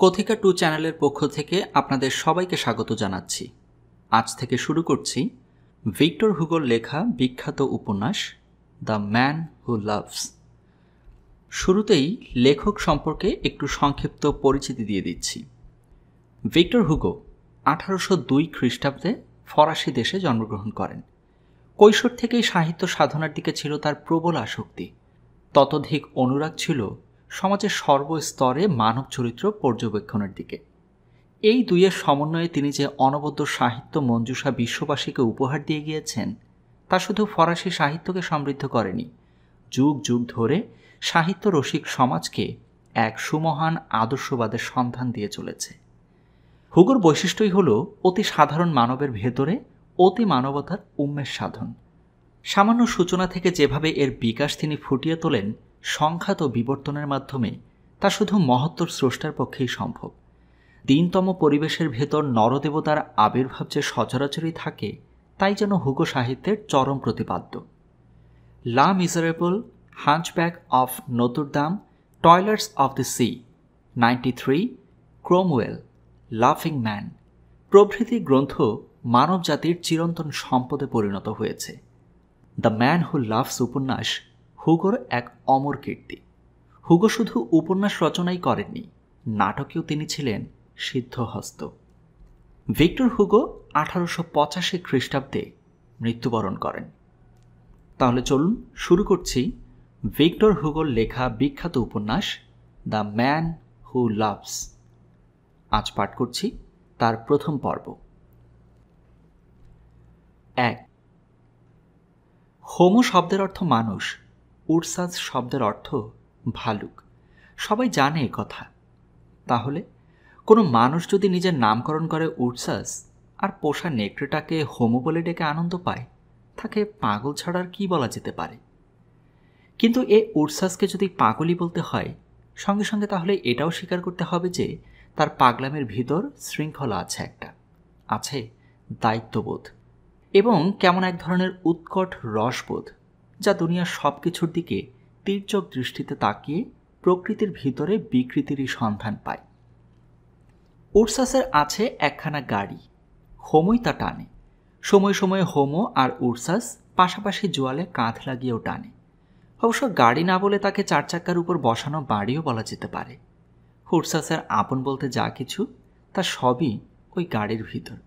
কথিকা 2 চ্যানেলের পক্ষ থেকে আপনাদের সবাইকে স্বাগত জানাচ্ছি। আজ থেকে শুরু করছি ভিক্টর হুগোর লেখা বিখ্যাত উপন্যাস দ্য ম্যান হু লাভস। শুরুতেই লেখক সম্পর্কে একটু সংক্ষিপ্ত পরিচিতি দিয়ে দিচ্ছি। ভিক্টর হুগো 1802 খ্রিস্টাব্দে ফরাসি দেশে জন্মগ্রহণ করেন। কৈশোর থেকেই সাহিত্য সাধনার দিকে ছিল তার প্রবল আসক্তি। ততোধিক অনুরাগ ছিল সমাজের সর্বস্তরে মানব চরিত্র পর্যবেক্ষণের দিকে। এই দুইয়ের সমন্বয়ে তিনি যে অনবদ্য সাহিত্য মঞ্জুষা বিশ্ববাসীকে উপহার দিয়ে গিয়েছেন তা শুধু ফরাসি সাহিত্যকে সমৃদ্ধ করেনি, যুগ যুগ ধরে সাহিত্য রসিক সমাজকে এক সুমহান আদর্শবাদের সন্ধান দিয়ে চলেছে। হুগোর বৈশিষ্ট্যই হল অতি সাধারণ মানবের ভেতরে অতি মানবতার উন্মেষ সাধন। সামান্য সূচনা থেকে যেভাবে এর বিকাশ তিনি ফুটিয়ে তোলেন সংখ্যাত বিবর্তনের মাধ্যমে, তা শুধু মহত্তর স্রষ্টার পক্ষেই সম্ভব। দীনতম পরিবেশের ভেতর নরদেবতার আবির্ভাব যে সচরাচরই থাকে, তাই যেন হুগো সাহিত্যের চরম প্রতিপাদ্য। Les Miserables, Hunchback of Notre Dame, Toilers of the Sea, 93, Cromwell, লাফিং ম্যান প্রভৃতি গ্রন্থ মানব জাতির চিরন্তন সম্পদে পরিণত হয়েছে। দ্য ম্যান হু লাভস উপন্যাস হুগোর এক অমর কীর্তি। হুগো শুধু উপন্যাস রচনাই করেননি, নাটকেও তিনি ছিলেন সিদ্ধহস্ত। ভিক্টর হুগো 1885 খ্রিস্টাব্দে মৃত্যুবরণ করেন। তাহলে চলুন শুরু করছি ভিক্টর হুগোর লেখা বিখ্যাত উপন্যাস দ্য ম্যান হু লাভস। আজ পাঠ করছি তার প্রথম পর্ব। 1. হোমো শব্দের অর্থ মানুষ, উরসাস শব্দের অর্থ ভালুক। সবাই জানে এ কথা। তাহলে কোনো মানুষ যদি নিজের নামকরণ করে উরসাস আর পোষা নেকড়েটাকে হোমো বলে ডেকে আনন্দ পায়, তাকে পাগল ছাড়া আর কি বলা যেতে পারে? কিন্তু এ উরসাসকে যদি পাগলই বলতে হয়, সঙ্গে সঙ্গে তাহলে এটাও স্বীকার করতে হবে যে তার পাগলামের ভিতর শৃঙ্খলা আছে দায়িত্ববোধ এবং কেমন এক ধরনের উৎকট রসবোধ, যা দুনিয়ার সব কিছুর দিকে তীর্যক দৃষ্টিতে তাকিয়ে প্রকৃতির ভিতরে বিকৃতিরই সন্ধান পায়। উরসাসের আছে একখানা গাড়ি, হোমোই তা টানে। সময় সময়ে হোমো আর উরসাস পাশাপাশি জোয়ালে কাঁধ লাগিয়েও টানে। অবশ্য গাড়ি না বলে তাকে চার চাক্কার উপর বসানো বাড়িও বলা যেতে পারে। উরসাসের আপন বলতে যা কিছু, তা সবই ওই গাড়ির ভিতর।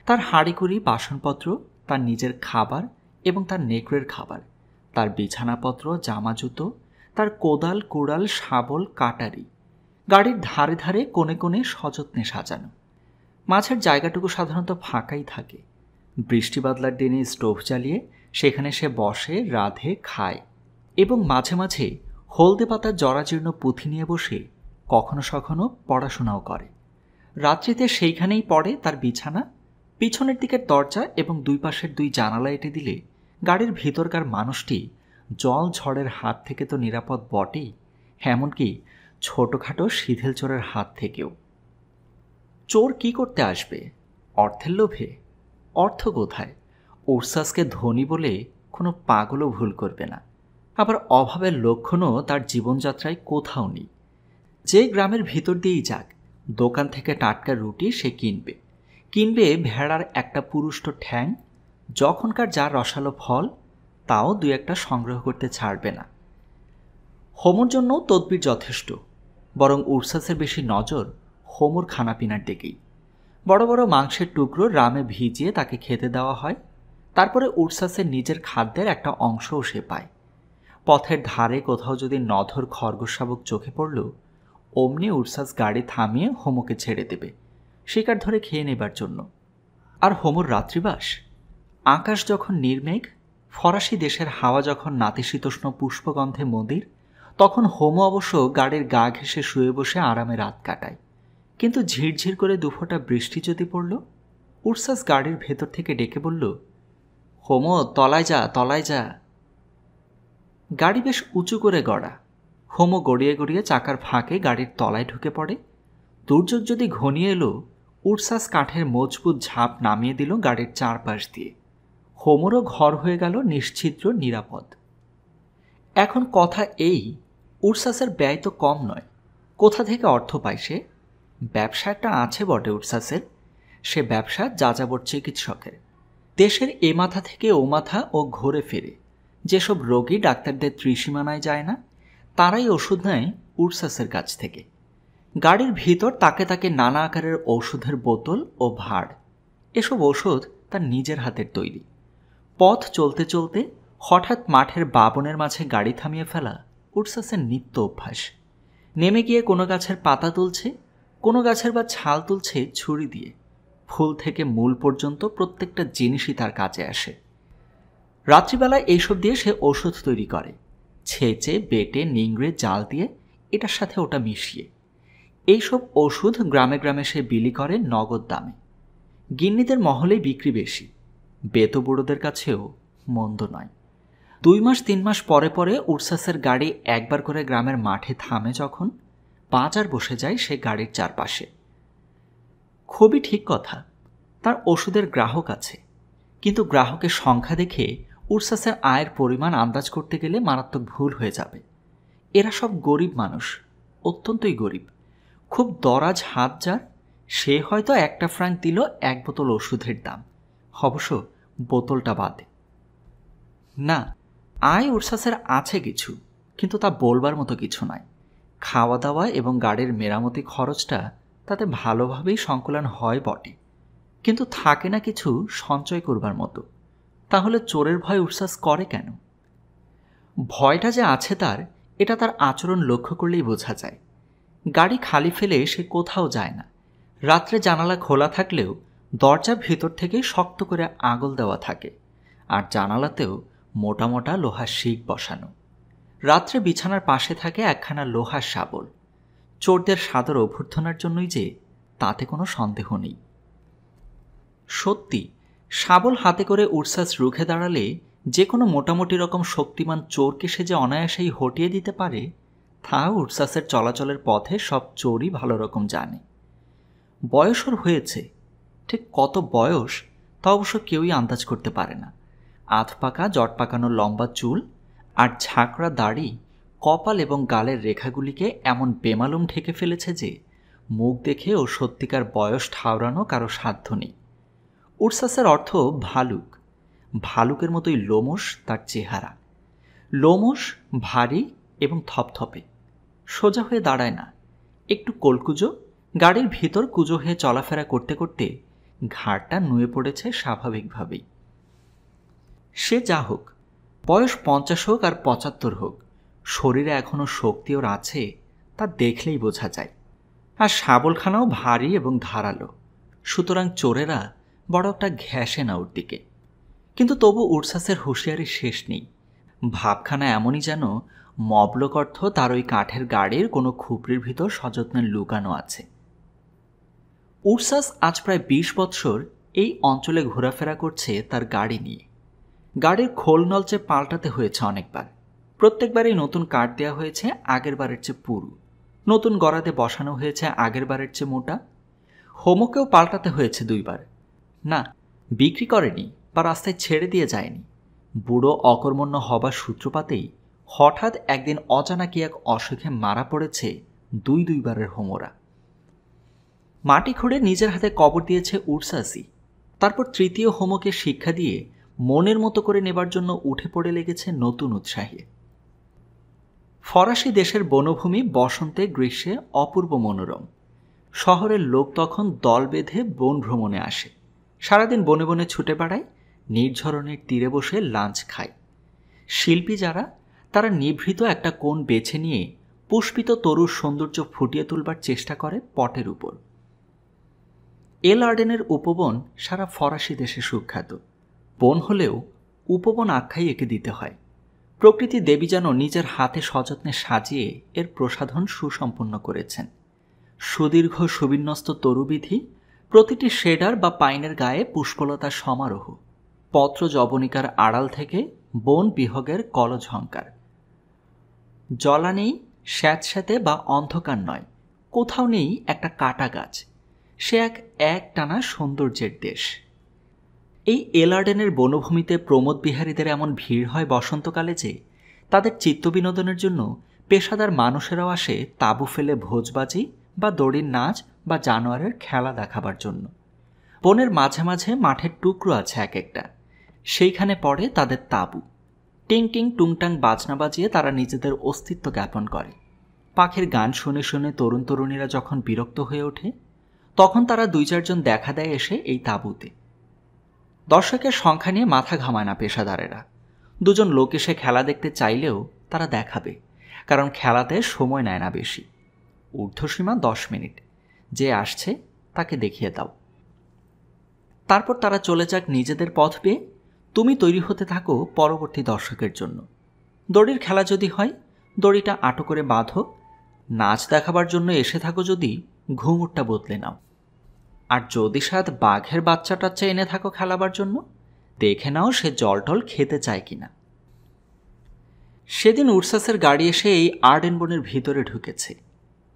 তার হাঁড়িকুড়ি বাসনপত্র, তার নিজের খাবার এবং তার নেকড়ের খাবার, তার বিছানাপত্র, জামা জুতো, তার কোদাল, কুড়াল, শাবল, কাটারি, গাড়ির ধারে ধারে কোণে কোণে সযত্নে সাজানো। মাঝের জায়গাটুকু সাধারণত ফাঁকাই থাকে। বৃষ্টি বাদলার দিনে স্টোভ জ্বালিয়ে সেখানে সে বসে, রাঁধে, খায় এবং মাঝে মাঝে হলদে পাতার জরাজীর্ণ পুঁথি নিয়ে বসে কখনো সখনো পড়াশোনাও করে। রাত্রিতে সেইখানেই পড়ে তার বিছানা। পিছনের দিকের দরজা এবং দুই পাশের দুই জানালা এঁটে দিলে গাড়ির ভিতরকার মানুষটি জল ঝড়ের হাত থেকে তো নিরাপদ বটেই, এমনকি ছোটোখাটো সিধেল চোরের হাত থেকেও। চোর কি করতে আসবে? অর্থের লোভে? অর্থ কোথায়? উরসাসকে ধনী বলে কোনো পাগলও ভুল করবে না। আবার অভাবের লক্ষণও তার জীবনযাত্রায় কোথাও নেই। যে গ্রামের ভিতর দিয়েই যাক, দোকান থেকে টাটকা রুটি সে কিনবে ভেড়ার একটা পুরুষ্ট ঠ্যাং, যখনকার যা রসালো ফল তাও দুই একটা সংগ্রহ করতে ছাড়বে না। হোমোর জন্য তদবির যথেষ্ট, বরং উরসাসের বেশি নজর হোমোর খানাপিনার দিকেই। বড় বড় মাংসের টুকরো রামে ভিজিয়ে তাকে খেতে দেওয়া হয়। তারপরে উরসাসের নিজের খাদ্যের একটা অংশও সে পায়। পথের ধারে কোথাও যদি নধর খরগোশ শাবক চোখে পড়ল, অমনি উরসাস গাড়ি থামিয়ে হোমোকে ছেড়ে দেবে শিকার ধরে খেয়ে নেবার জন্য। আর হোমোর রাত্রিবাস? আকাশ যখন নির্মেঘ, ফরাসি দেশের হাওয়া যখন নাতিশীতোষ্ণ পুষ্পগন্ধে মদির, তখন হোমো অবশ্য গাড়ির গা ঘেঁষে শুয়ে বসে আরামে রাত কাটায়। কিন্তু ঝিরঝির করে দুফোঁটা বৃষ্টি যদি পড়ল, উরসাস গাড়ির ভেতর থেকে ডেকে বলল, হোমো তলায় যা, তলায় যা। গাড়ি বেশ উঁচু করে গড়া। হোমো গড়িয়ে গড়িয়ে চাকার ফাঁকে গাড়ির তলায় ঢুকে পড়ে। দুর্যোগ যদি ঘনিয়ে এলো, উরসাস কাঠের মজবুত ঝাঁপ নামিয়ে দিল গাড়ির চারপাশ দিয়ে। হোমোরও ঘর হয়ে গেল নিশ্ছিদ্র, নিরাপদ। এখন কথা এই, উরসাসের ব্যয় তো কম নয়। কোথা থেকে অর্থ পায় সে? ব্যবসা একটা আছে বটে উডসাসের, সে ব্যবসা যাযাবর চিকিৎসকের। দেশের এ মাথা থেকে ও মাথা ও ঘুরে ফিরে যেসব রোগী ডাক্তারদের ত্রিসীমানায় যায় না, তারাই ওষুধ নেয় উডসাসের কাছ থেকে। গাড়ির ভিতর তাকে তাকে নানা আকারের ওষুধের বোতল ও ভাঁড়। এসব ওষুধ তার নিজের হাতের তৈরি। পথ চলতে চলতে হঠাৎ মাঠের বাবনের মাঝে গাড়ি থামিয়ে ফেলা উডসাসের নিত্য অভ্যাস। নেমে গিয়ে কোনো গাছের পাতা তুলছে, কোনো গাছের বা ছাল তুলছে ছুরি দিয়ে। ফুল থেকে মূল পর্যন্ত প্রত্যেকটা জিনিসই তার কাজে আসে। রাত্রিবেলায় এইসব দিয়ে সে ওষুধ তৈরি করে, ছেঁচে বেটে নিংড়ে জাল দিয়ে এটার সাথে ওটা মিশিয়ে। এইসব ওষুধ গ্রামে গ্রামে সে বিলি করে নগদ দামে। গিন্নিদের মহলেই বিক্রি বেশি, বেতবুড়োদের কাছেও মন্দ নয়। 2 মাস 3 মাস পরে পরে উডসাসের গাড়ি একবার করে গ্রামের মাঠে থামে যখন, বাজার বসে যায় সে গাড়ির চারপাশে। খুবই ঠিক কথা, তার ওষুধের গ্রাহক আছে, কিন্তু গ্রাহকের সংখ্যা দেখে উডসাসের আয়ের পরিমাণ আন্দাজ করতে গেলে মারাত্মক ভুল হয়ে যাবে। এরা সব গরিব মানুষ, অত্যন্তই গরিব। খুব দরাজ হাত যার, সে হয়তো 1 ফ্রাঙ্ক দিল 1 বোতল ওষুধের দাম, অবশ্য বোতলটা বাদে। না, আয় উডসাসের আছে কিছু, কিন্তু তা বলবার মতো কিছু নয়। খাওয়া দাওয়া এবং গাড়ির মেরামতি খরচটা তাতে ভালোভাবেই সংকলন হয় বটে, কিন্তু থাকে না কিছু সঞ্চয় করবার মতো। তাহলে চোরের ভয় উডসাস করে কেন? ভয়টা যে আছে তার, এটা তার আচরণ লক্ষ্য করলেই বোঝা যায়। গাড়ি খালি ফেলে সে কোথাও যায় না। রাত্রে জানালা খোলা থাকলেও দরজার ভেতর থেকে শক্ত করে আগল দেওয়া থাকে, আর জানালাতেও মোটা মোটা লোহার শিক বসানো। রাত্রে বিছানার পাশে থাকে একখানা লোহার শাবল। চোরদের সাদর অভ্যর্থনার জন্যই যে, তাতে কোনো সন্দেহ নেই। সত্যি, শাবল হাতে করে উডসাস রুখে দাঁড়ালে যে কোনো মোটামুটি রকম শক্তিমান চোরকে সে যে অনায়াসেই হটিয়ে দিতে পারে, তা উডসাসের চলাচলের পথে সব চোরই ভালো রকম জানে। বয়স ওর হয়েছে, ঠিক কত বয়স তা অবশ্য কেউই আন্দাজ করতে পারে না। আধ পাকা জট পাকানো লম্বা চুল আর ঝাঁকড়া দাড়ি কপাল এবং গালের রেখাগুলিকে এমন বেমালুম ঢেকে ফেলেছে যে মুখ দেখে ও সত্যিকার বয়স ঠাউরানো কারো সাধ্য নেই। উডসাসের অর্থ ভালুক। ভালুকের মতোই লোমশ তার চেহারা। লোমশ, ভারী এবং থপথপে। সোজা হয়ে দাঁড়ায় না, একটু কোলকুজো। গাড়ির ভিতর কুজো হয়ে চলাফেরা করতে করতে ঘাড়টা নুয়ে পড়েছে স্বাভাবিকভাবেই। সে যা হোক, বয়স 50 হোক আর 75 হোক, শরীরে এখনো শক্তি ওর আছে তা দেখলেই বোঝা যায়। আর শাবলখানাও ভারী এবং ধারালো, সুতরাং চোরেরা বড় একটা ঘেঁষে না ওর দিকে। কিন্তু তবু উডসাসের হুঁশিয়ারি শেষ নেই। ভাবখানা এমনই যেন মবলক অর্থ তার ওই কাঠের গাড়ির কোনো খুপড়ির ভিতর সযত্নে লুকানো আছে। উডসাস আজ প্রায় 20 বৎসর এই অঞ্চলে ঘোরাফেরা করছে তার গাড়ি নিয়ে। গাড়ির খোল নলচে পাল্টাতে হয়েছে অনেকবার। প্রত্যেকবারই নতুন কাঠ দেওয়া হয়েছে আগের বারের চেয়ে পুরু, নতুন গড়াতে বসানো হয়েছে আগের বারের চেয়ে মোটা। হোমকেও পাল্টাতে হয়েছে 2 বার। না, বিক্রি করেনি বা রাস্তায় ছেড়ে দিয়ে যায়নি। বুড়ো অকর্মণ্য হবার সূত্রপাতেই হঠাৎ একদিন অজানা কি এক অসুখে মারা পড়েছে 2 বারের হোমরা। মাটি খুঁড়ে নিজের হাতে কবর দিয়েছে উডসাসই। তারপর তৃতীয় হোমকে শিক্ষা দিয়ে মনের মতো করে নেবার জন্য উঠে পড়ে লেগেছে নতুন উৎসাহে। ফরাসি দেশের বনভূমি বসন্তে গ্রীষ্মে অপূর্ব মনোরম। শহরের লোক তখন দল বেঁধে বন ভ্রমণে আসে। সারাদিন বনে বনে ছুটে বেড়ায়, নির্ঝরণের তীরে বসে লাঞ্চ খায়। শিল্পী যারা, তারা নিভৃত একটা কোণ বেছে নিয়ে পুষ্পিত তরুর সৌন্দর্য ফুটিয়ে তুলবার চেষ্টা করে পটের উপর। এল আর্ডেনের উপবন সারা ফরাসি দেশে সুখ্যাত। বন হলেও উপবন আখ্যাই একে দিতে হয়। প্রকৃতি দেবী যেন নিজের হাতে সযত্নে সাজিয়ে এর প্রসাধন সুসম্পন্ন করেছেন। সুদীর্ঘ সুবিন্যস্ত তরুবিধি, প্রতিটি শেডার বা পাইনের গায়ে পুষ্পলতার সমারোহ, পত্র জবনিকার আড়াল থেকে বন বিহগের কলঝঙ্কার। জলা নেই, স্যাঁতস্যাঁতে বা অন্ধকার নয়, কোথাও নেই একটা কাটা গাছ। সে এক টানা সৌন্দর্যের দেশ। এই এলার্ডেনের বনভূমিতে প্রমোদ বিহারীদের এমন ভিড় হয় বসন্তকালে যে তাদের চিত্তবিনোদনের জন্য পেশাদার মানুষেরাও আসে তাঁবু ফেলে ভোজবাজি বা দড়ির নাচ বা জানোয়ারের খেলা দেখাবার জন্য। বনের মাঝে মাঝে মাঠের টুকরো আছে এক একটা, সেইখানে পড়ে তাদের তাঁবু। টিং টিং টুংটাং বাজনা বাজিয়ে তারা নিজেদের অস্তিত্ব জ্ঞাপন করে। পাখির গান শুনে শুনে তরুণ তরুণীরা যখন বিরক্ত হয়ে ওঠে, তখন তারা 2-4 জন দেখা দেয় এসে এই তাঁবুতে। দর্শকের সংখ্যা নিয়ে মাথা ঘামায় না পেশাদারেরা। 2 জন লোক এসে খেলা দেখতে চাইলেও তারা দেখাবে, কারণ খেলাতে সময় নেয় না বেশি। ঊর্ধ্বসীমা 10 মিনিট, যে আসছে তাকে দেখিয়ে দাও। তারপর তারা চলে যাক নিজেদের পথ পেয়ে। তুমি তৈরি হতে থাকো পরবর্তী দর্শকের জন্য। দড়ির খেলা যদি হয়, দড়িটা আটো করে বাঁধো। নাচ দেখাবার জন্য এসে থাকো যদি, ঘুঙুরটা বদলে নাও। আর যদি সাথ বাঘের বাচ্চা টাচ্চা এনে থাকো খেলাবার জন্য, দেখে নাও সে জল টল খেতে চায় কিনা। সেদিন উরসাসের গাড়ি এসে এই আর্ডেন বনের ভিতরে ঢুকেছে।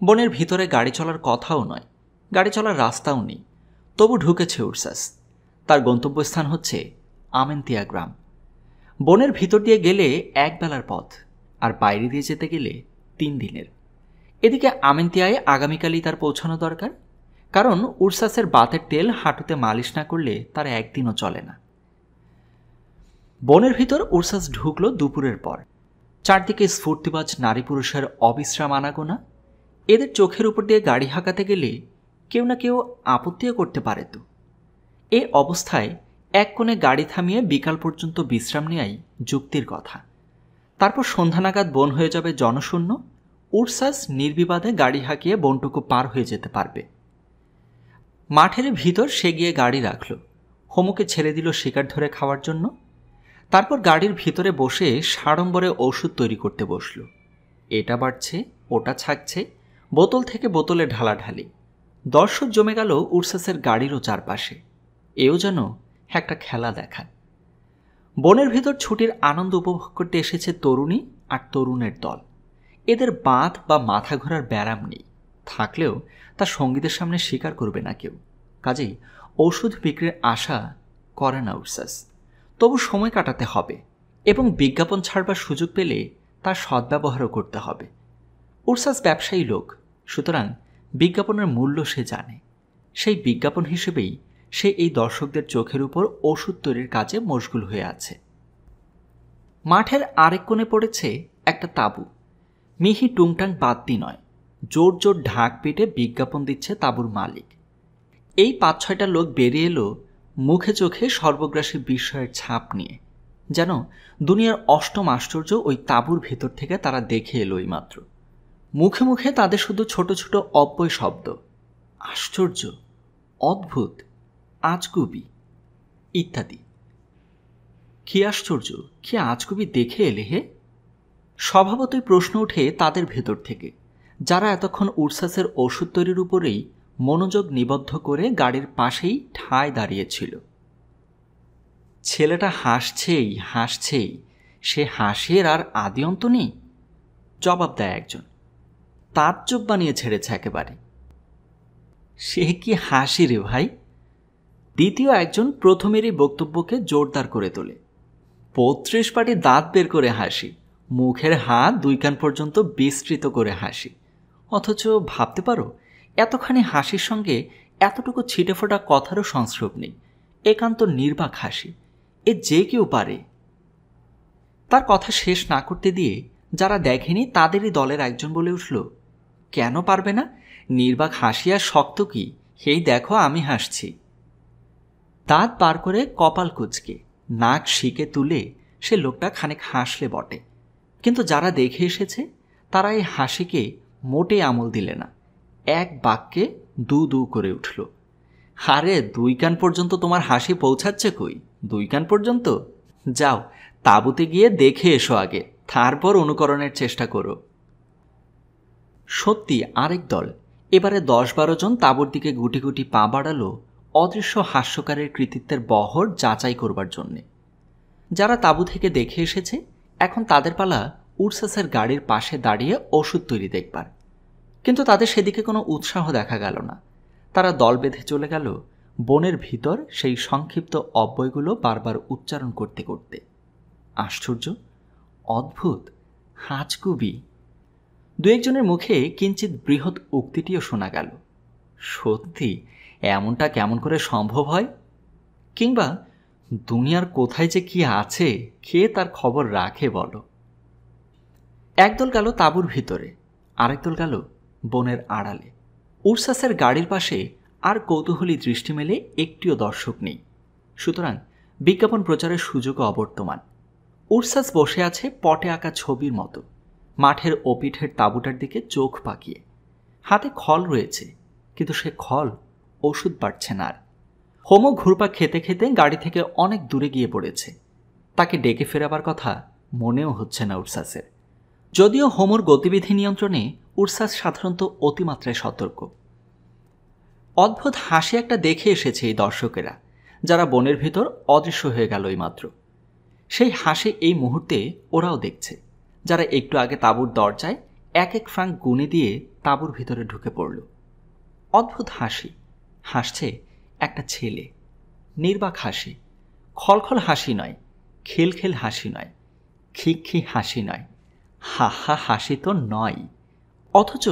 বনের ভিতরে গাড়ি চলার কথাও নয়, গাড়ি চলার রাস্তাও নেই, তবু ঢুকেছে উরসাস। তার গন্তব্যস্থান হচ্ছে আমেন্তিয়া গ্রাম। বনের ভিতর দিয়ে গেলে 1 বেলার পথ, আর বাইরে দিয়ে যেতে গেলে 3 দিনের। এদিকে আমেন্তিয়ায় আগামীকালই তার পৌঁছানো দরকার, কারণ উরসাসের বাতের তেল হাঁটুতে মালিশ না করলে তার একদিনও চলে না। বনের ভিতর উরসাস ঢুকলো দুপুরের পর। চারদিকে স্ফূর্তিবাজ নারী পুরুষের অবিশ্রাম আনাগোনা। এদের চোখের উপর দিয়ে গাড়ি হাঁকাতে গেলে কেউ না কেউ আপত্তিও করতে পারে তো। এ অবস্থায় এক কোণে গাড়ি থামিয়ে বিকাল পর্যন্ত বিশ্রাম নেয়াই যুক্তির কথা। তারপর সন্ধ্যা নাগাদ বন হয়ে যাবে জনশূন্য। উরসাস নির্বিবাদে গাড়ি হাঁকিয়ে বনটুকু পার হয়ে যেতে পারবে। মাঠের ভিতর সে গিয়ে গাড়ি রাখল, হোমুকে ছেড়ে দিল শিকার ধরে খাওয়ার জন্য। তারপর গাড়ির ভিতরে বসে সাড়ম্বরে ওষুধ তৈরি করতে বসল। এটা বাড়ছে, ওটা ছাকছে, বোতল থেকে বোতলে ঢালাঢালি। দর্শক জমে গেল উরসাসের গাড়িরও চারপাশে। এও যেন একটা খেলা দেখা। বনের ভিতর ছুটির আনন্দ উপভোগ করতে এসেছে তরুণী আর তরুণের দল। এদের বাঁধ বা মাথা ঘোরার ব্যারাম নেই, থাকলেও তা সঙ্গীদের সামনে স্বীকার করবে না কেউ। কাজেই ওষুধ বিক্রির আশা করে না উরসাস। তবু সময় কাটাতে হবে এবং বিজ্ঞাপন ছাড়বার সুযোগ পেলে তার সদ্ব্যবহারও করতে হবে। উরসাস ব্যবসায়ী লোক, সুতরাং বিজ্ঞাপনের মূল্য সে জানে। সেই বিজ্ঞাপন হিসেবেই সে এই দর্শকদের চোখের উপর ওষুধ তৈরির কাজে মশগুল হয়ে আছে। মাঠের আরেক কোণে পড়েছে একটা তাঁবু। মিহি টুংটাং বাদ্যি নয়, জোর জোর ঢাক পিটে বিজ্ঞাপন দিচ্ছে তাঁবুর মালিক। এই 5-6টা লোক বেরিয়ে এলো মুখে চোখে সর্বগ্রাসী বিস্ময়ের ছাপ নিয়ে, যেন দুনিয়ার অষ্টম আশ্চর্য ওই তাঁবুর ভেতর থেকে তারা দেখে এলো এইমাত্র। মুখে মুখে তাদের শুধু ছোট ছোট অব্যয় শব্দ, আশ্চর্য, অদ্ভুত, আজগুবি ইত্যাদি। কি আশ্চর্য, কি আজগুবি দেখে এলে হে? স্বভাবতই প্রশ্ন ওঠে তাদের ভেতর থেকে, যারা এতক্ষণ উরসাসের ওষুধ তৈরির উপরেই মনোযোগ নিবদ্ধ করে গাড়ির পাশেই ঠায় দাঁড়িয়েছিল। ছেলেটা হাসছেই হাসছেই, সে হাসির আর আদি অন্ত নেই। জবাব দেয় একজন, তাজ্জব বানিয়ে ছেড়েছে একেবারে। সে কি হাসি রে ভাই? দ্বিতীয় একজন প্রথমেরই বক্তব্যকে জোরদার করে তোলে। 35 পাটি দাঁত বের করে হাসি, মুখের হাত 2 কান পর্যন্ত বিস্তৃত করে হাসি। অথচ ভাবতে পারো, এতখানি হাসির সঙ্গে এতটুকু ছিটে ফোটা কথারও সংস্রব নেই। একান্ত নির্বাক হাসি, এ যে কেউ পারে। তার কথা শেষ না করতে দিয়ে যারা দেখেনি তাদেরই দলের একজন বলে উঠল, কেন পারবে না? নির্বাক হাসি আর শক্ত কি, এই দেখো আমি হাসছি। দাঁত পার করে কপাল কুঁচকে নাক শিকে তুলে সে লোকটা খানিক হাসলে বটে, কিন্তু যারা দেখে এসেছে তারা এই হাসিকে মোটে আমল দিলে না। এক বাক্যে দু দু করে উঠল, হারে 2 কান পর্যন্ত তোমার হাসি পৌঁছাচ্ছে কই? 2 কান পর্যন্ত? যাও তাঁবুতে গিয়ে দেখে এসো আগে, তারপর অনুকরণের চেষ্টা করো। সত্যি আরেক দল এবারে 10-12 জন তাঁবুর দিকে গুটি গুটি পা বাড়ালো অদৃশ্য হাস্যকারের কৃতিত্বের বহর যাচাই করবার জন্যে। যারা তাঁবু থেকে দেখে এসেছে এখন তাদের পালা উরসাসের গাড়ির পাশে দাঁড়িয়ে ওষুধ তৈরি দেখবার, কিন্তু তাদের সেদিকে কোনো উৎসাহ দেখা গেল না। তারা দল বেঁধে চলে গেল বনের ভিতর সেই সংক্ষিপ্ত অব্যয়গুলো বারবার উচ্চারণ করতে করতে। আশ্চর্য, অদ্ভুত, হাজকুবি। 2-1 জনের মুখে কিঞ্চিত বৃহৎ উক্তিটিও শোনা গেল। সত্যি এমনটা কেমন করে সম্ভব হয়? কিংবা দুনিয়ার কোথায় যে কি আছে, কে তার খবর রাখে বলো? একদল গেল তাঁবুর ভিতরে, আরেকদল গেল বনের আড়ালে। উরসাসের গাড়ির পাশে আর কৌতূহলী দৃষ্টি মেলে একটিও দর্শক নেই, সুতরাং বিজ্ঞাপন প্রচারের সুযোগও অবর্তমান। উরসাস বসে আছে পটে আঁকা ছবির মতো, মাঠের ওপিঠের তাঁবুটার দিকে চোখ পাকিয়ে। হাতে খল রয়েছে, কিন্তু সে খল ওষুধ পাচ্ছে না আর। হোমো ঘুরপা খেতে খেতে গাড়ি থেকে অনেক দূরে গিয়ে পড়েছে। তাকে ডেকে ফেরাবার কথা মনেও হচ্ছে না উরসাসের। যদিও হোমোর গতিবিধি নিয়ন্ত্রণে উরসাস সাধারণত অতিমাত্রায় সতর্ক। অদ্ভুত হাসি একটা দেখে এসেছে এই দর্শকেরা, যারা বনের ভিতর অদৃশ্য হয়ে গেল এইমাত্র। সেই হাসি এই মুহূর্তে ওরাও দেখছে, যারা একটু আগে তাঁবুর দরজায় এক এক ফ্রাঙ্ক গুনে দিয়ে তাঁবুর ভিতরে ঢুকে পড়ল। অদ্ভুত হাসি হাসছে একটা ছেলে, নির্বাক হাসি, খলখল হাসি নয়, খেলখেল হাসি নয়, খিকখি হাসি নয়, হা হা হাসি তো নয়। অথচ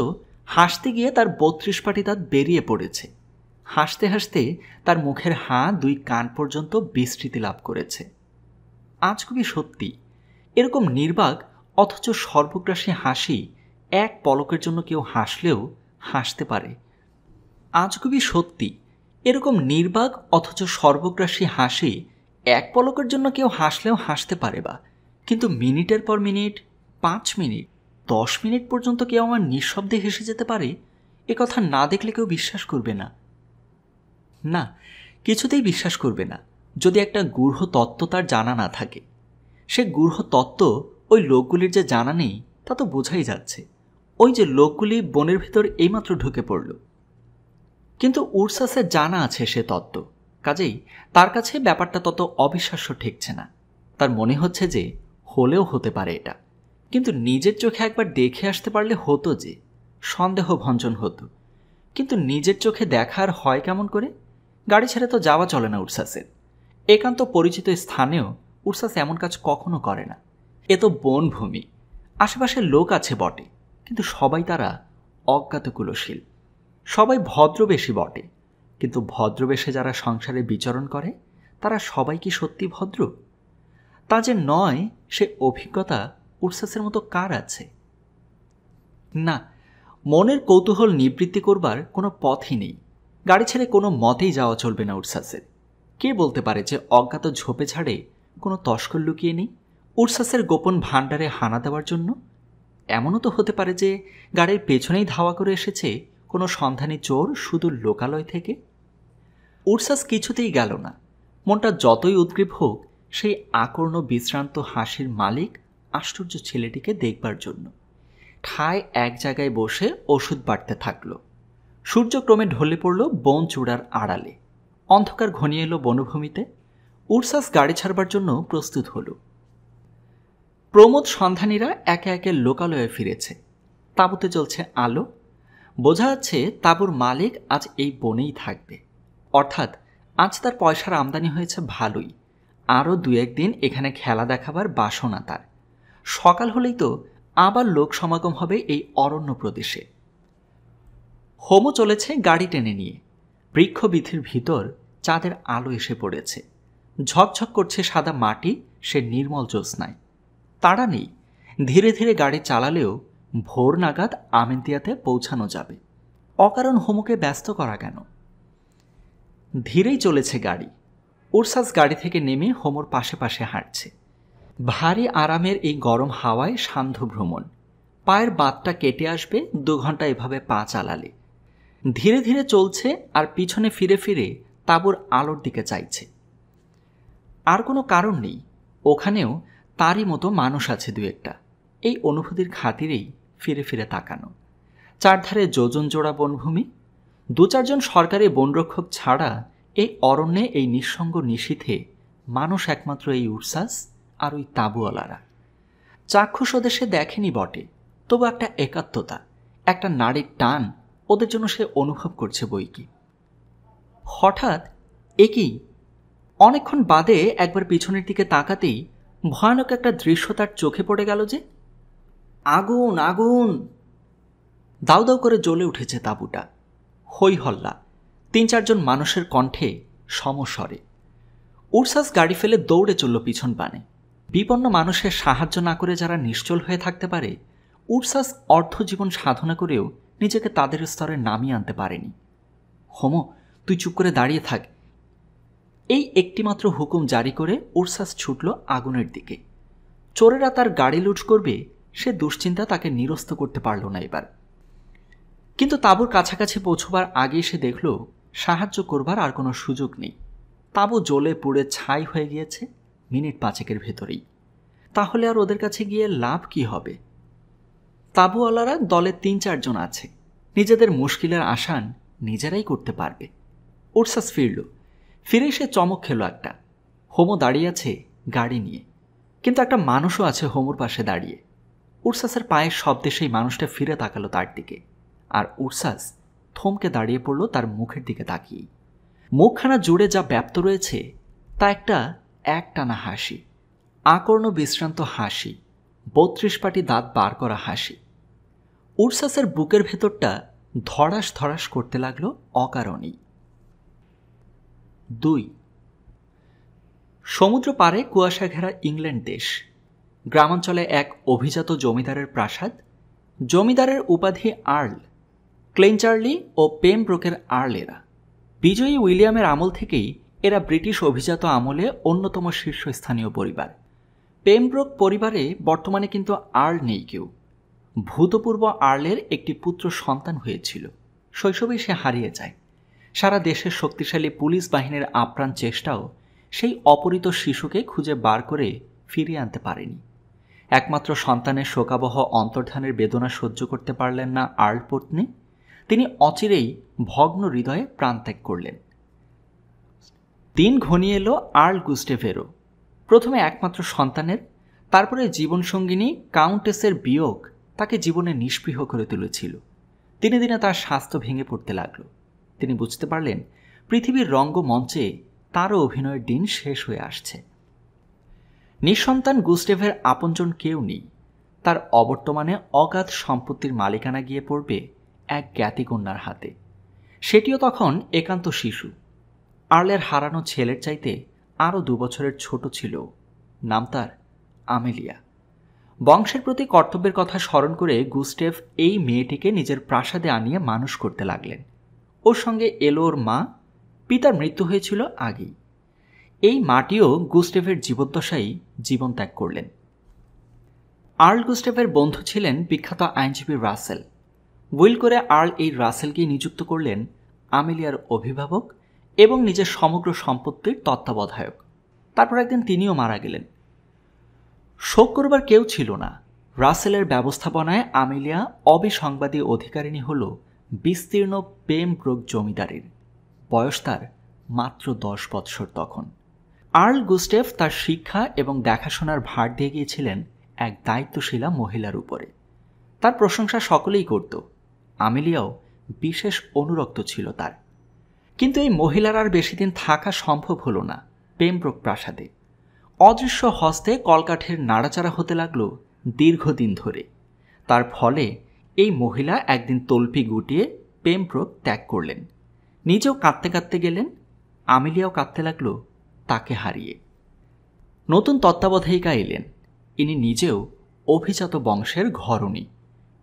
হাসতে গিয়ে তার 32 পাটি দাঁত বেরিয়ে পড়েছে। হাসতে হাসতে তার মুখের হাঁ 2 কান পর্যন্ত বিস্তৃতি লাভ করেছে। আজ খুবই সত্যি, এরকম নির্বাক অথচ সর্বগ্রাসী হাসি এক পলকের জন্য কেউ হাসলেও হাসতে পারে। আজ খুবই সত্যি, এরকম নির্বাক অথচ সর্বগ্রাসী হাসি এক পলকের জন্য কেউ হাসলেও হাসতে পারে বা, কিন্তু মিনিটের পর মিনিট, 5 মিনিট, 10 মিনিট পর্যন্ত কেউ আমার নিঃশব্দে হেসে যেতে পারে, এ কথা না দেখলে কেউ বিশ্বাস করবে না। না, কিছুতেই বিশ্বাস করবে না, যদি একটা গূঢ় তত্ত্ব তার জানা না থাকে। সে গূঢ় তত্ত্ব ওই লোকগুলির যে জানা নেই তা তো বোঝাই যাচ্ছে। ওই যে লোকগুলি বনের ভিতর এইমাত্র ঢুকে পড়ল। কিন্তু উরসাসের জানা আছে সে তত্ত্ব, কাজেই তার কাছে ব্যাপারটা তত অবিশ্বাস্য ঠেকছে না। তার মনে হচ্ছে যে হলেও হতে পারে এটা, কিন্তু নিজের চোখে একবার দেখে আসতে পারলে হতো, যে সন্দেহ ভঞ্জন হতো। কিন্তু নিজের চোখে দেখার হয় কেমন করে? গাড়ি ছেড়ে তো যাওয়া চলে না উরসাসের। একান্ত পরিচিত স্থানেও উরসাস এমন কাজ কখনো করে না। এ তো বনভূমি, আশেপাশে লোক আছে বটে, কিন্তু সবাই তারা অজ্ঞাতকুলশীল। সবাই ভদ্রবেশী বটে, কিন্তু ভদ্রবেশে যারা সংসারে বিচরণ করে তারা সবাই কি সত্যি ভদ্র? তা যে নয়, সে অভিজ্ঞতা উরসাসের মতো কার আছে? না, মনের কৌতূহল নিবৃত্তি করবার কোনো পথই নেই। গাড়ি ছেড়ে কোনো মতেই যাওয়া চলবে না উরসাসের। কে বলতে পারে যে অজ্ঞাত ঝোপে ঝাড়ে কোনো তস্কর লুকিয়ে নেই উরসাসের গোপন ভাণ্ডারে হানা দেওয়ার জন্য? এমনও তো হতে পারে যে গাড়ির পেছনেই ধাওয়া করে এসেছে কোনো সন্ধানী চোর সুদূর লোকালয় থেকে। উরসাস কিছুতেই গেল না। মনটা যতই উদ্গ্রীব হোক, সেই আকর্ণ বিশ্রান্ত হাসির মালিক আশ্চর্য ছেলেটিকে দেখবার জন্য ঠায় এক জায়গায় বসে ওষুধ বাড়তে থাকল। সূর্যক্রমে ঢলে পড়ল বন চূড়ার আড়ালে। অন্ধকার ঘনিয়ে এলো বনভূমিতে। উরসাস গাড়ি ছাড়বার জন্য প্রস্তুত হল। প্রমোদ সন্ধানীরা একে একে লোকালয়ে ফিরেছে। তাঁবুতে জ্বলছে আলো। বোঝা যাচ্ছে তাঁবুর মালিক আজ এই বনেই থাকবে, অর্থাৎ আজ তার পয়সার আমদানি হয়েছে ভালোই। আরও 2-1 দিন এখানে খেলা দেখাবার বাসনা তার। সকাল হলেই তো আবার লোক সমাগম হবে এই অরণ্য প্রদেশে। হোমো চলেছে গাড়ি টেনে নিয়ে। বৃক্ষবিধির ভিতর চাঁদের আলো এসে পড়েছে। ঝকঝক করছে সাদা মাটি সে নির্মল জ্যোৎস্নায়। তাড়া নেই, ধীরে ধীরে গাড়ি চালালেও ভোর নাগাদ আমেন্তিয়াতে পৌঁছানো যাবে। অকারণ হোমোকে ব্যস্ত করা কেন? ধীরেই চলেছে গাড়ি। উরসাস গাড়ি থেকে নেমে হোমোর পাশে পাশে হাঁটছে। ভারী আরামের এই গরম হাওয়ায় সান্ধ্য ভ্রমণ। পায়ের বাতটা কেটে আসবে 2 ঘন্টা এভাবে পা চালালে। ধীরে ধীরে চলছে আর পিছনে ফিরে ফিরে তাঁবুর আলোর দিকে চাইছে। আর কোনো কারণ নেই, ওখানেও তারই মতো মানুষ আছে 2-1টা। এই অনুভূতির খাতিরেই ফিরে ফিরে তাকানো। চারধারে যোজন জোড়া বনভূমি। 2-4 জন সরকারি বনরক্ষক ছাড়া এই অরণ্যে, এই নিঃসঙ্গ নিশীথে মানুষ একমাত্র এই উরসাস আর ওই তাঁবুওয়ালারা। চাক্ষুষ দেশে দেখেনি বটে, তবু একটা একাত্মতা, একটা নাড়ির টান ওদের জন্য সে অনুভব করছে বই কি। হঠাৎ একই অনেকক্ষণ বাদে একবার পিছনের দিকে তাকাতেই ভয়ানক একটা দৃশ্য তার চোখে পড়ে গেল যে আগুন আগুন! দাউ দাউ করে জ্বলে উঠেছে তাঁবুটা। হই হল্লা, 3-4 জন মানুষের কণ্ঠে সমস্বরে। উরসাস গাড়ি ফেলে দৌড়ে চলল পিছন পানে। বিপন্ন মানুষের সাহায্য না করে যারা নিশ্চল হয়ে থাকতে পারে, উরসাস অর্ধজীবন সাধনা করেও নিজেকে তাদের স্তরে নামিয়ে আনতে পারেনি। হোমো, তুই চুপ করে দাঁড়িয়ে থাক, এই একটিমাত্র হুকুম জারি করে উরসাস ছুটল আগুনের দিকে। চোরেরা তার গাড়ি লুট করবে, সে দুশ্চিন্তা তাকে নিরস্ত করতে পারল না এবার। কিন্তু তাঁবুর কাছাকাছি পৌঁছবার আগেই সে দেখল সাহায্য করবার আর কোনো সুযোগ নেই। তাঁবু জ্বলে পুড়ে ছাই হয়ে গিয়েছে মিনিট 5 ভেতরেই। তাহলে আর ওদের কাছে গিয়ে লাভ কি হবে? তাঁবুওয়ালারা দলে 3-4 জন আছে, নিজেদের মুশকিলের আসান নিজেরাই করতে পারবে। উরসাস ফিরে সে চমক খেল একটা। হোমো দাঁড়িয়ে আছে গাড়ি নিয়ে, কিন্তু একটা মানুষও আছে হোমোর পাশে দাঁড়িয়ে। উরসাসের পায়ের শব্দে সেই মানুষটা ফিরে তাকালো তার দিকে, আর উরসাস থমকে দাঁড়িয়ে পড়ল তার মুখের দিকে তাকিয়েই। মুখখানা জুড়ে যা ব্যাপ্ত রয়েছে তা একটা একটানা হাসি, আকর্ণ বিশ্রান্ত হাসি, 32 পাটি দাঁত বার করা হাসি। উরসাসের বুকের ভেতরটা ধড়াস ধড়াস করতে লাগলো অকারণেই। 2 সমুদ্র পারে কুয়াশা ঘেরা ইংল্যান্ড দেশ। গ্রামাঞ্চলে এক অভিজাত জমিদারের প্রাসাদ। জমিদারের উপাধি আর্ল। ক্লেঞ্চার্লি ও পেমব্রোকের আর্ল এরা। বিজয়ী উইলিয়ামের আমল থেকেই এরা ব্রিটিশ অভিজাত আমলে অন্যতম শীর্ষস্থানীয় পরিবার। পেমব্রোক পরিবারে বর্তমানে কিন্তু আর্ল নেই কেউ। ভূতপূর্ব আর্লের একটি পুত্র সন্তান হয়েছিল, শৈশবেই সে হারিয়ে যায়। সারা দেশের শক্তিশালী পুলিশ বাহিনীর আপ্রাণ চেষ্টাও সেই অপহৃত শিশুকে খুঁজে বার করে ফিরিয়ে আনতে পারেনি। একমাত্র সন্তানের শোকাবহ অন্তর্ধানের বেদনা সহ্য করতে পারলেন না আর্ল পত্নী। তিনি অচিরেই ভগ্ন হৃদয়ে প্রাণত্যাগ করলেন। দিন ঘনিয়ে এলো আর্ল গুস্টেভেরও। প্রথমে একমাত্র সন্তানের, তারপরে জীবনসঙ্গিনী কাউন্টেসের বিয়োগ তাকে জীবনে নিষ্পৃহ করে তুলেছিল। দিনে দিনে তার স্বাস্থ্য ভেঙে পড়তে লাগল। তিনি বুঝতে পারলেন পৃথিবীর রঙ্গমঞ্চে তারও অভিনয়ের দিন শেষ হয়ে আসছে। নিঃসন্তান গুস্টেভের আপনজন কেউ নেই। তার অবর্তমানে অগাধ সম্পত্তির মালিকানা গিয়ে পড়বে এক জ্ঞাতিকন্যার হাতে, সেটিও তখন একান্ত শিশু। আর্লের হারানো ছেলের চাইতে আরও 2 বছরের ছোট ছিল। নাম তার আমেলিয়া। বংশের প্রতি কর্তব্যের কথা স্মরণ করে গুস্টেভ এই মেয়েটিকে নিজের প্রাসাদে আনিয়ে মানুষ করতে লাগলেন। ওর সঙ্গে এলো ওর মা। পিতার মৃত্যু হয়েছিল আগেই। এই মাটিও গুস্টেভের জীবদ্দশায় জীবন ত্যাগ করলেন। আর্ল গুস্টেভের বন্ধু ছিলেন বিখ্যাত আইনজীবী রাসেল। উইল করে আর্ল এই রাসেলকে নিযুক্ত করলেন আমেলিয়ার অভিভাবক এবং নিজের সমগ্র সম্পত্তির তত্ত্বাবধায়ক। তারপর একদিন তিনিও মারা গেলেন। শোক করবার কেউ ছিল না। রাসেলের ব্যবস্থাপনায় আমেলিয়া অবিসংবাদী অধিকারিণী হল বিস্তীর্ণ পেমব্রোক জমিদারির। বয়স তার মাত্র 10 বৎসর তখন। আর্ল গুস্টেভ তার শিক্ষা এবং দেখাশোনার ভার দিয়ে গিয়েছিলেন এক দায়িত্বশীলা মহিলার উপরে। তার প্রশংসা সকলেই করত। আমেলিয়াও বিশেষ অনুরক্ত ছিল তার। কিন্তু এই মহিলার আর বেশি দিন থাকা সম্ভব হল না পেমব্রোক প্রাসাদে। অদৃশ্য হস্তে কলকাঠের নাড়াচাড়া হতে লাগলো দীর্ঘদিন ধরে। তার ফলে এই মহিলা একদিন তল্পি গুটিয়ে পেমব্রোক ত্যাগ করলেন। নিজেও কাঁদতে কাঁদতে গেলেন। আমেলিয়াও কাঁদতে লাগলো তাকে হারিয়ে। নতুন তত্ত্বাবধায়িকা এলেন। ইনি নিজেও অভিজাত বংশের ঘরণী।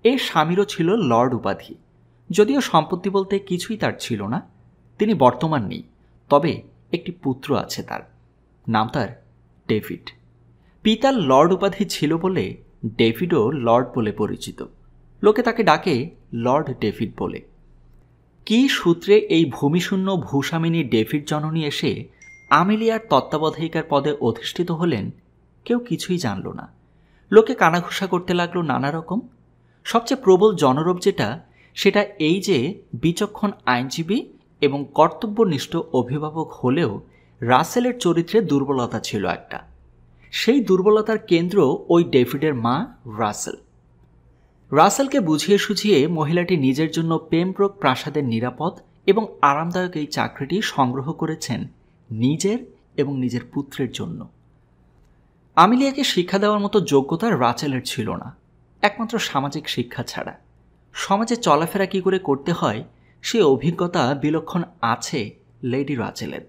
এর স্বামীরও ছিল লর্ড উপাধি, যদিও সম্পত্তি বলতে কিছুই তার ছিল না। তিনি বর্তমান নেই, তবে একটি পুত্র আছে তার। নাম তার ডেভিড। পিতার লর্ড উপাধি ছিল বলে ডেভিডও লর্ড বলে পরিচিত। লোকে তাকে ডাকে লর্ড ডেভিড বলে। কি সূত্রে এই ভূমিশূন্য ভূস্বামিনী ডেভিড জননী এসে আমেলিয়ার তত্ত্বাবধায়িকার পদে অধিষ্ঠিত হলেন, কেউ কিছুই জানল না। লোকে কানাঘুষা করতে লাগলো নানা রকম। সবচেয়ে প্রবল জনরব যেটা, সেটা এই যে বিচক্ষণ আইনজীবী এবং কর্তব্যনিষ্ঠ অভিভাবক হলেও রাসেলের চরিত্রে দুর্বলতা ছিল একটা। সেই দুর্বলতার কেন্দ্র ওই ডেভিডের মা রাসেল। রাসেলকে বুঝিয়ে সুঝিয়ে মহিলাটি নিজের জন্য পেমব্রোক প্রাসাদের নিরাপদ এবং আরামদায়ক এই চাকরিটি সংগ্রহ করেছেন নিজের এবং নিজের পুত্রের জন্য। আমেলিয়াকে শিক্ষা দেওয়ার মতো যোগ্যতা রাসেলের ছিল না, একমাত্র সামাজিক শিক্ষা ছাড়া। সমাজে চলাফেরা কী করে করতে হয় সে অভিজ্ঞতা বিলক্ষণ আছে লেডি রাচেলের।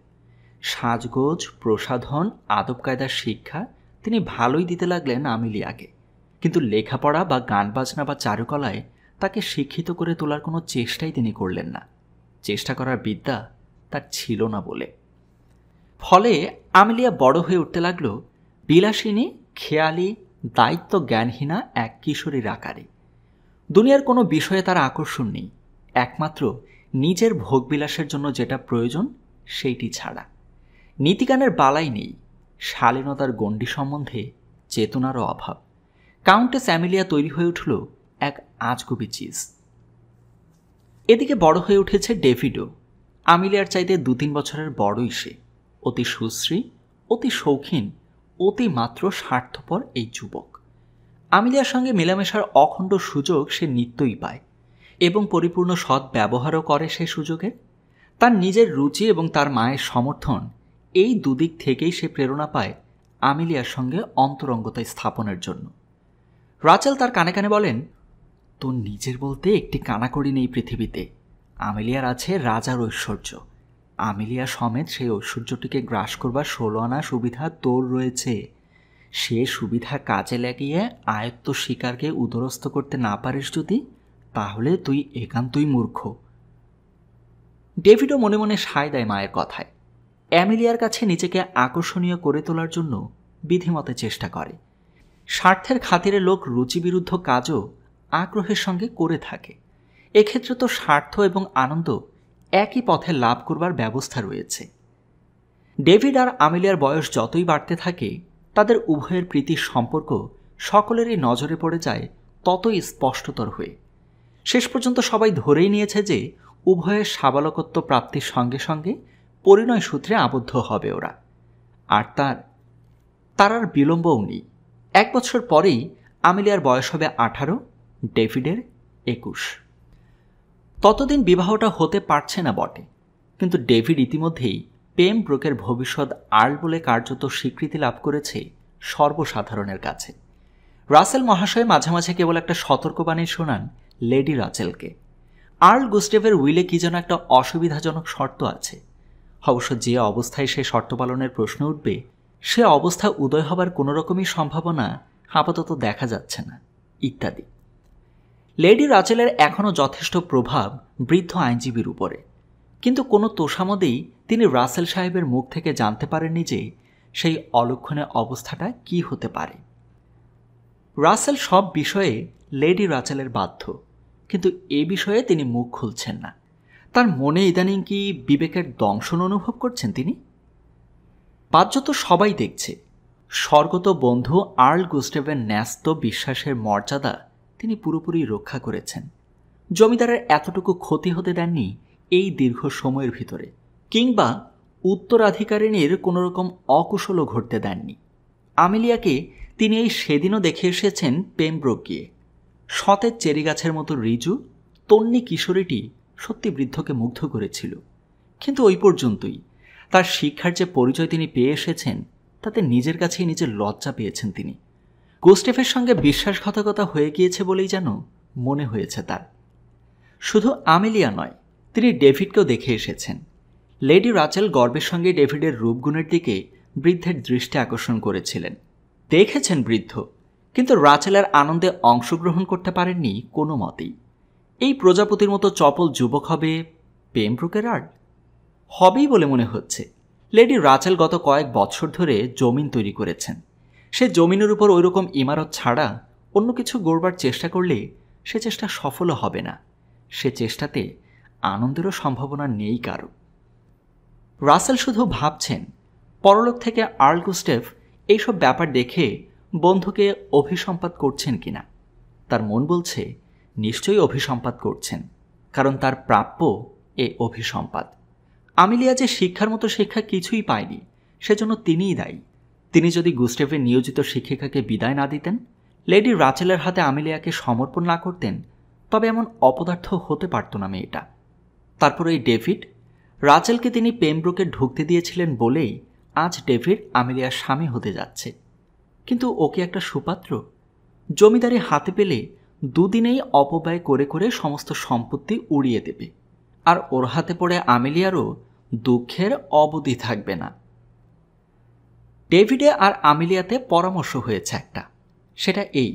সাজগোজ, প্রসাধন, আদব কায়দার শিক্ষা তিনি ভালোই দিতে লাগলেন আমিলিয়াকে, কিন্তু লেখাপড়া বা গান বাজনা বা চারুকলায় তাকে শিক্ষিত করে তোলার কোনো চেষ্টাই তিনি করলেন না। চেষ্টা করার বিদ্যা তার ছিল না বলে। ফলে আমিলিয়া বড় হয়ে উঠতে লাগল বিলাসিনী, খেয়ালি, দায়িত্ব জ্ঞানহীনা এক কিশোরীর আকারে। দুনিয়ার কোনো বিষয়ে তার আকর্ষণ নেই, একমাত্র নিজের ভোগবিলাসের জন্য যেটা প্রয়োজন সেইটি ছাড়া। নীতিজ্ঞানের বালাই নেই, শালীনতার গণ্ডি সম্বন্ধে চেতনারও অভাব। কাউন্টেস অ্যামিলিয়া তৈরি হয়ে উঠল এক আজগুবি চিজ। এদিকে বড় হয়ে উঠেছে ডেভিডও। আমিলিয়ার চাইতে 2-3 বছরের বড়ই সে। অতি সুশ্রী, অতি শৌখিন, অতিমাত্র স্বার্থপর এই যুবক। আমিলিয়ার সঙ্গে মেলামেশার অখণ্ড সুযোগ সে নিত্যই পায় এবং পরিপূর্ণ সৎ ব্যবহারও করে সে সুযোগের। তার নিজের রুচি এবং তার মায়ের সমর্থন, এই দুদিক থেকেই সে প্রেরণা পায় আমিলিয়ার সঙ্গে অন্তরঙ্গতা স্থাপনের জন্য। রাচেল তার কানে কানে বলেন, তোর নিজের বলতে একটি কানাকড়ি নেই পৃথিবীতে। আমিলিয়ার আছে রাজার ঐশ্বর্য। আমিলিয়া সমেত সেই ঐশ্বর্যটিকে গ্রাস করবার 16 আনা সুবিধা তোর রয়েছে। সে সুবিধা কাজে লাগিয়ে আয়ত্ত শিকারকে উদরস্থ করতে না পারিস যদি, তাহলে তুই একান্তই মূর্খ। ডেভিডও মনে মনে সায় দেয় মায়ের কথায়। অ্যামিলিয়ার কাছে নিজেকে আকর্ষণীয় করে তোলার জন্য বিধিমতে চেষ্টা করে। স্বার্থের খাতিরে লোক রুচিবিরুদ্ধ কাজও আগ্রহের সঙ্গে করে থাকে। এক্ষেত্রে তো স্বার্থ এবং আনন্দ একই পথে লাভ করবার ব্যবস্থা রয়েছে। ডেভিড আর আমিলিয়ার বয়স যতই বাড়তে থাকে, তাদের উভয়ের প্রীতির সম্পর্ক সকলেরই নজরে পড়ে যায় ততই স্পষ্টতর হয়ে। শেষ পর্যন্ত সবাই ধরেই নিয়েছে যে উভয়ের সাবালকত্ব প্রাপ্তির সঙ্গে সঙ্গে পরিণয় সূত্রে আবদ্ধ হবে ওরা। আর তার আর বিলম্বও নেই। 1 বছর পরেই আমিলিয়ার বয়স হবে 18, ডেভিডের 21। ততদিন বিবাহটা হতে পারছে না বটে, কিন্তু ডেভিড ইতিমধ্যেই পেমব্রোকের ভবিষ্যৎ আর্ল বলে কার্যত স্বীকৃতি লাভ করেছে সর্বসাধারণের কাছে। রাসেল মহাশয় মাঝে মাঝে কেবল একটা সতর্কবাণী শোনান লেডি রাচেলকে। আর্ল গুস্টেভের উইলে কি যেন একটা অসুবিধাজনক শর্ত আছে। অবশ্য যে অবস্থায় সে শর্ত পালনের প্রশ্ন উঠবে, সে অবস্থা উদয় হবার কোনো রকমই সম্ভাবনা আপাতত দেখা যাচ্ছে না, ইত্যাদি। লেডি রাচেলের এখনও যথেষ্ট প্রভাব বৃদ্ধ আইনজীবীর উপরে, কিন্তু কোনো তোষামদেই তিনি রাসেল সাহেবের মুখ থেকে জানতে পারেননি যে সেই অলক্ষণে অবস্থাটা কি হতে পারে। রাসেল সব বিষয়ে লেডি রাচেলের বাধ্য, কিন্তু এ বিষয়ে তিনি মুখ খুলছেন না। তার মনে ইদানিং কি বিবেকের দংশন অনুভব করছেন তিনি? বাহ্যত সবাই দেখছে, স্বর্গত বন্ধু আর্ল গুস্টেভের ন্যস্ত বিশ্বাসের মর্যাদা তিনি পুরোপুরি রক্ষা করেছেন। জমিদারের এতটুকু ক্ষতি হতে দেননি এই দীর্ঘ সময়ের ভিতরে, কিংবা উত্তরাধিকারিণীর কোনো রকম অকুশলও ঘটতে দেননি। আমিলিয়াকে তিনি এই সেদিনও দেখে এসেছেন পেমব্রোক গিয়ে। সতেজ চেরি গাছের মতো রিজু তন্নি কিশোরীটি সত্যি বৃদ্ধকে মুগ্ধ করেছিল, কিন্তু ওই পর্যন্তই। তার শিক্ষার যে পরিচয় তিনি পেয়ে এসেছেন, তাতে নিজের কাছেই নিজের লজ্জা পেয়েছেন তিনি। গুস্টেভের সঙ্গে বিশ্বাসঘাতকতা হয়ে গিয়েছে বলেই যেন মনে হয়েছে তার। শুধু আমিলিয়া নয়, তিনি ডেভিডকেও দেখে এসেছেন। লেডি রাচেল গর্বের সঙ্গে ডেভিডের রূপগুণের দিকে বৃদ্ধের দৃষ্টি আকর্ষণ করেছিলেন। দেখেছেন বৃদ্ধ, কিন্তু রাচেলের আনন্দে অংশগ্রহণ করতে পারেননি কোনো মতেই। এই প্রজাপতির মতো চপল যুবক হবে পেমব্রোকের আর্ল? হবেই বলে মনে হচ্ছে। লেডি রাচেল গত কয়েক বছর ধরে জমিন তৈরি করেছেন। সে জমিনের উপর ওইরকম ইমারত ছাড়া অন্য কিছু গড়বার চেষ্টা করলে সে চেষ্টা সফলও হবে না। সে চেষ্টাতে আনন্দেরও সম্ভাবনা নেই কারো। রাসেল শুধু ভাবছেন, পরলোক থেকে আর্ল গুস্টেভ এইসব ব্যাপার দেখে বন্ধুকে অভিসম্পাত করছেন কিনা। তার মন বলছে নিশ্চয়ই অভিসম্পাত করছেন, কারণ তার প্রাপ্য এ অভিসম্পাত। আমিলিয়া যে শিক্ষার মতো শিক্ষা কিছুই পায়নি, সেজন্য তিনিই দায়ী। তিনি যদি গুস্টেভের নিয়োজিত শিক্ষিকাকে বিদায় না দিতেন, লেডি রাচেলের হাতে আমিলিয়াকে সমর্পণ না করতেন, তবে এমন অপদার্থ হতে পারত না মেয়েটা। তারপর এই ডেভিড, রাচেলকে তিনি পেমব্রোকে ঢুকতে দিয়েছিলেন বলেই আজ ডেভিড আমিলিয়ার স্বামী হতে যাচ্ছে। কিন্তু ওকে একটা সুপাত্র। জমিদারি হাতে পেলে 2 দিনেই অপব্যয় করে করে সমস্ত সম্পত্তি উড়িয়ে দেবে। আর ওর হাতে পড়ে আমিলিয়ারও দুঃখের অবধি থাকবে না। ডেভিডে আর আমিলিয়াতে পরামর্শ হয়েছে একটা, সেটা এই,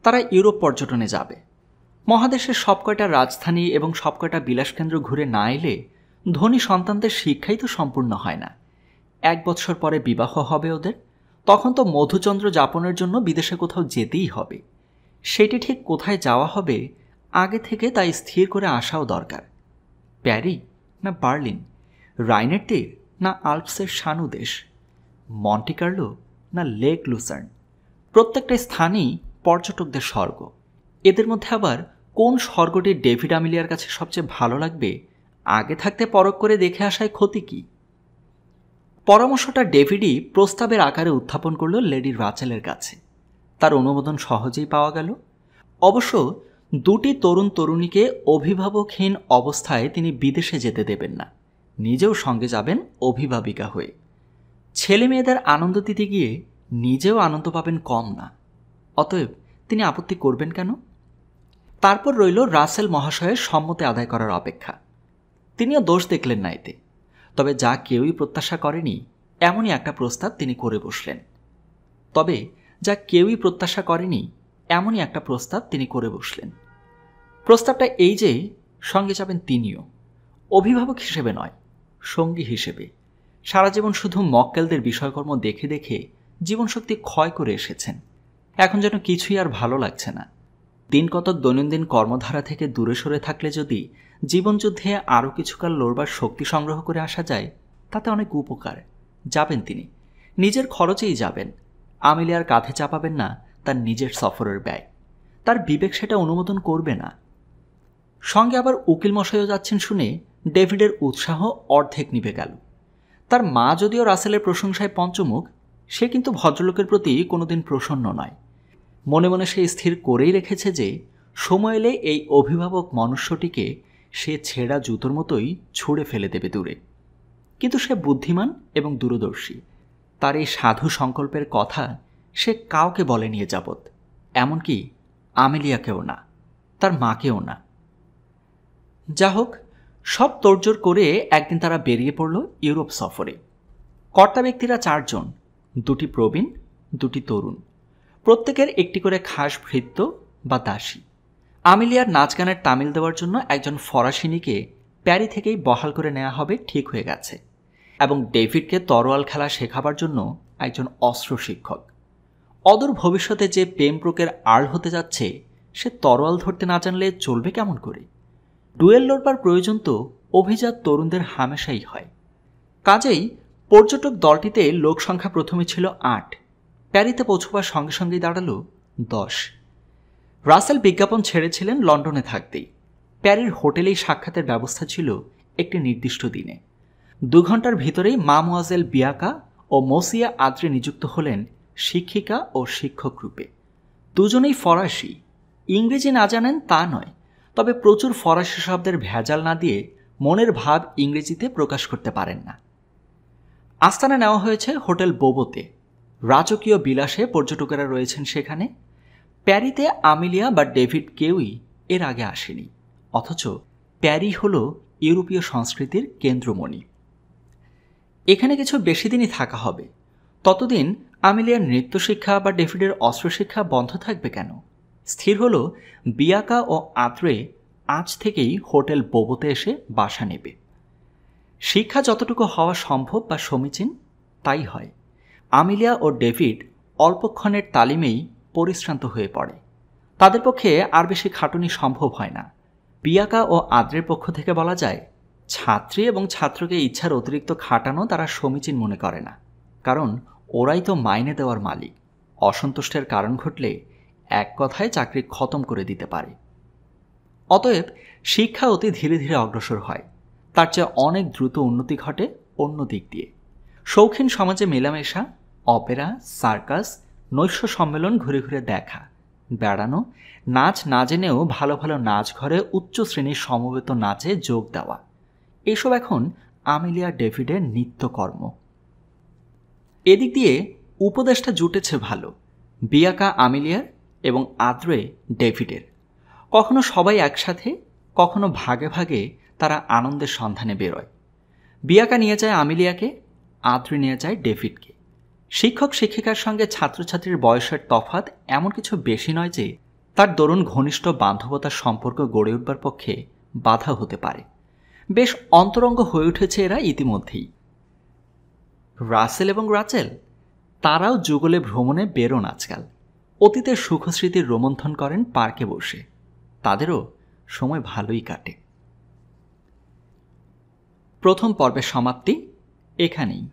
তারা ইউরোপ পর্যটনে যাবে। মহাদেশের সবকয়টা রাজধানী এবং সবকয়টা বিলাসকেন্দ্র ঘুরে না এলে ধনী সন্তানদের শিক্ষাই তো সম্পূর্ণ হয় না। 1 বছর পরে বিবাহ হবে ওদের, তখন তো মধুচন্দ্র যাপনের জন্য বিদেশে কোথাও যেতেই হবে। সেটি ঠিক কোথায় যাওয়া হবে আগে থেকে তাই স্থির করে আসাও দরকার। প্যারি না বার্লিন, রাইনের তীর না আল্পসের শানুদেশ, মন্টি কার্লো না লেক লুসার্ন, প্রত্যেকটা স্থানই পর্যটকদের স্বর্গ। এদের মধ্যে আবার কোন স্বর্গটি ডেভিড আমিলিয়ার কাছে সবচেয়ে ভালো লাগবে আগে থাকতে পরখ করে দেখে আসায় ক্ষতি কি? পরামর্শটা ডেভিডই প্রস্তাবের আকারে উত্থাপন করল লেডি রাচেলের কাছে। তার অনুমোদন সহজেই পাওয়া গেল। অবশ্য 2টি তরুণ তরুণীকে অভিভাবকহীন অবস্থায় তিনি বিদেশে যেতে দেবেন না, নিজেও সঙ্গে যাবেন অভিভাবিকা হয়ে। ছেলে মেয়েদের আনন্দ দিতে গিয়ে নিজেও আনন্দ পাবেন কম না, অতএব তিনি আপত্তি করবেন কেন? তারপর রইল রাসেল মহাশয়ের সম্মতি আদায় করার অপেক্ষা। তিনিও দোষ দেখলেন না এতে, তবে যা কেউই প্রত্যাশা করেনি এমনই একটা প্রস্তাব তিনি করে বসলেন। প্রস্তাবটা এই যে সঙ্গে যাবেন তিনিও, অভিভাবক হিসেবে নয়, সঙ্গী হিসেবে। সারা জীবন শুধু মক্কেলদের বিষয়কর্ম দেখে দেখে জীবনশক্তি ক্ষয় করে এসেছেন। এখন যেন কিছুই আর ভালো লাগছে না। দিন কতক দৈনন্দিন কর্মধারা থেকে দূরে সরে থাকলে যদি জীবনযুদ্ধে আরও কিছুকাল লড়বার শক্তি সংগ্রহ করে আসা যায়, তাতে অনেক উপকার। যাবেন তিনি, নিজের খরচেই যাবেন। আমিলিয়ার কাঁধে চাপাবেন না তার নিজের সফরের ব্যয়, তার বিবেক সেটা অনুমোদন করবে না। সঙ্গে আবার উকিল মশাইও যাচ্ছেন শুনে ডেভিডের উৎসাহ অর্ধেক নিভে গেল। তার মা যদিও রাসেলের প্রশংসায় পঞ্চমুখ, সে কিন্তু ভদ্রলোকের প্রতি কোনোদিন প্রসন্ন নয়। মনে মনে সে স্থির করেই রেখেছে যে সময় এলে এই অভিভাবক মনুষ্যটিকে সে ছেঁড়া জুতোর মতোই ছুঁড়ে ফেলে দেবে দূরে। কিন্তু সে বুদ্ধিমান এবং দূরদর্শী। তার এই সাধু সংকল্পের কথা সে কাউকে বলেনি এ যাবৎ, এমনকি আমেলিয়াকেও না, তার মাকেও না। যা হোক, সব তোড়জোড় করে একদিন তারা বেরিয়ে পড়ল ইউরোপ সফরে। কর্তা ব্যক্তিরা 4 জন, 2টি প্রবীণ, 2টি তরুণ, প্রত্যেকের একটি করে খাস ভৃত্য বা দাসী। আমিলিয়ার নাচ গানের তামিল দেওয়ার জন্য একজন ফরাসিনীকে প্যারি থেকেই বহাল করে নেওয়া হবে ঠিক হয়ে গেছে, এবং ডেভিডকে তরোয়াল খেলা শেখাবার জন্য একজন অস্ত্র শিক্ষক। অদূর ভবিষ্যতে যে প্রেমপ্রকের আড় হতে যাচ্ছে সে তরোয়াল ধরতে না জানলে চলবে কেমন করে? ডুয়েল লড়বার প্রয়োজন তো অভিজাত তরুণদের হামেশাই হয়। কাজেই পর্যটক দলটিতে লোক সংখ্যা প্রথমে ছিল 8, প্যারিতে পৌঁছবার সঙ্গে সঙ্গেই দাঁড়ালো 10। রাসেল বিজ্ঞাপন ছেড়েছিলেন লন্ডনে থাকতেই। প্যারির হোটেলেই সাক্ষাতের ব্যবস্থা ছিল একটি নির্দিষ্ট দিনে। 2 ঘন্টার ভিতরেই মামোয়াজেল বিয়াকা ও মোসিয়া আদ্রে নিযুক্ত হলেন শিক্ষিকা ও শিক্ষক রূপে। দুজনেই ফরাসি, ইংরেজি না জানেন তা নয়, তবে প্রচুর ফরাসি শব্দের ভেজাল না দিয়ে মনের ভাব ইংরেজিতে প্রকাশ করতে পারেন না। আস্তানা নেওয়া হয়েছে হোটেল বোবোতে। রাজকীয় বিলাসে পর্যটকেরা রয়েছেন সেখানে। প্যারিতে আমিলিয়া বা ডেভিড কেউই এর আগে আসেনি, অথচ প্যারি হল ইউরোপীয় সংস্কৃতির কেন্দ্রমণি। এখানে কিছু বেশি দিনই থাকা হবে। ততদিন আমিলিয়ার নৃত্য শিক্ষা বা ডেভিডের অস্ত্র শিক্ষা বন্ধ থাকবে কেন? স্থির হল বিয়াকা ও আদ্রে আজ থেকেই হোটেল বোবোতে এসে বাসা নেবে। শিক্ষা যতটুকু হওয়া সম্ভব বা সমীচীন তাই হয়। আমিলিয়া ও ডেভিড অল্পক্ষণের তালিমেই পরিশ্রান্ত হয়ে পড়ে। তাদের পক্ষে আর বেশি খাটুনি সম্ভব হয় না। বিয়াকা ও আদ্রের পক্ষ থেকে বলা যায়, ছাত্রী এবং ছাত্রকে ইচ্ছার অতিরিক্ত খাটানো তারা সমীচীন মনে করে না, কারণ ওরাই তো মাইনে দেওয়ার মালিক। অসন্তুষ্টের কারণ ঘটলে এক কথায় চাকরি খতম করে দিতে পারে। অতএব শিক্ষা অতি ধীরে ধীরে অগ্রসর হয়। তার চেয়ে অনেক দ্রুত উন্নতি ঘটে অন্য দিক দিয়ে। শৌখিন সমাজে মেলামেশা, অপেরা, সার্কাস, নৈশ সম্মেলন ঘুরে ঘুরে দেখা, বেড়ানো, নাচ না জেনেও ভালো ভালো নাচ ঘরে উচ্চ শ্রেণীর সমবেত নাচে যোগ দেওয়া, এসব এখন আমিলিয়া ডেভিডের নিত্যকর্ম। এদিক দিয়ে উপদেশটা জুটেছে ভালো, বিয়াকা আমিলিয়ার এবং আদ্রে ডেভিডের। কখনো সবাই একসাথে, কখনো ভাগে ভাগে তারা আনন্দের সন্ধানে বেরোয়। বিয়াকা নিয়ে যায় আমিলিয়াকে, আদ্রি নিয়ে যায় ডেভিডকে। শিক্ষক শিক্ষিকার সঙ্গে ছাত্রছাত্রীর বয়সের তফাৎ এমন কিছু বেশি নয় যে তার দরুন ঘনিষ্ঠ বান্ধবতার সম্পর্ক গড়ে উঠবার পক্ষে বাধা হতে পারে। বেশ অন্তরঙ্গ হয়ে উঠেছে এরা ইতিমধ্যেই। রাসেল এবং রাচেল তারাও যুগলে ভ্রমণে বেরোন আজকাল। অতীতের সুখস্মৃতির রোমন্থন করেন পার্কে বসে। তাদেরও সময় ভালোই কাটে। প্রথম পর্বের সমাপ্তি এখানেই।